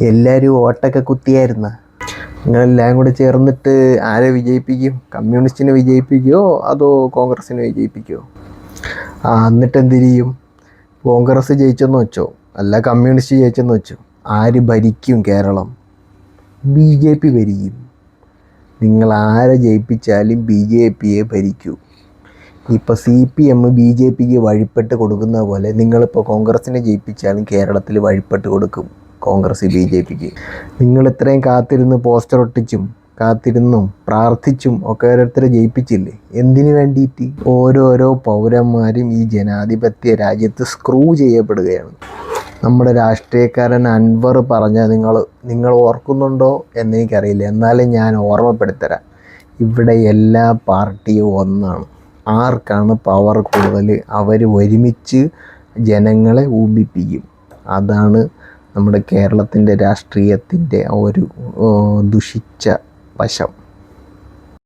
എല്ലാവരും വോട്ടൊക്കെ കുത്തിയായിരുന്ന നിങ്ങളെല്ലാം കൂടെ ചേർന്നിട്ട് ആരെ വിജയിപ്പിക്കും? കമ്മ്യൂണിസ്റ്റിനെ വിജയിപ്പിക്കുമോ അതോ കോൺഗ്രസിനെ വിജയിപ്പിക്കുമോ? എന്നിട്ട് എന്ത് ചെയ്യും? കോൺഗ്രസ് ജയിച്ചെന്ന് വെച്ചോ, അല്ല കമ്മ്യൂണിസ്റ്റ് ജയിച്ചെന്ന് വെച്ചോ, ആര് ഭരിക്കും കേരളം? BJP ഭരിക്കും. നിങ്ങൾ ആരെ ജയിപ്പിച്ചാലും BJPയെ ഭരിക്കൂ. ഇപ്പോൾ CPM BJPക്ക് വഴിപ്പെട്ട് കൊടുക്കുന്ന പോലെ നിങ്ങളിപ്പോൾ കോൺഗ്രസിനെ ജയിപ്പിച്ചാലും കേരളത്തിൽ വഴിപ്പെട്ട് കൊടുക്കും കോൺഗ്രസ് BJPക്ക്. നിങ്ങൾ ഇത്രയും കാത്തിരുന്ന് പോസ്റ്റർ ഒട്ടിച്ചും കാത്തിരുന്നും പ്രാർത്ഥിച്ചും ഒക്കെ ഓരോരുത്തരെ ജയിപ്പിച്ചില്ലേ? എന്തിനു വേണ്ടിയിട്ട്? ഓരോരോ പൗരന്മാരും ഈ ജനാധിപത്യ രാജ്യത്ത് സ്ക്രൂ ചെയ്യപ്പെടുകയാണ്. നമ്മുടെ രാഷ്ട്രീയക്കാരൻ അൻവർ പറഞ്ഞ നിങ്ങൾ ഓർക്കുന്നുണ്ടോ എന്നെനിക്കറിയില്ല, എന്നാലും ഞാൻ ഓർമ്മപ്പെടുത്തരാം. ഇവിടെ എല്ലാ പാർട്ടിയും ഒന്നാണ്. ആർക്കാണ് പവർ കൂടുതൽ അവർ ഒരുമിച്ച് ജനങ്ങളെ ഊമ്പിപ്പിക്കും. അതാണ് നമ്മുടെ കേരളത്തിൻ്റെ രാഷ്ട്രീയത്തിൻ്റെ ഒരു ദുഷിച്ച വശം.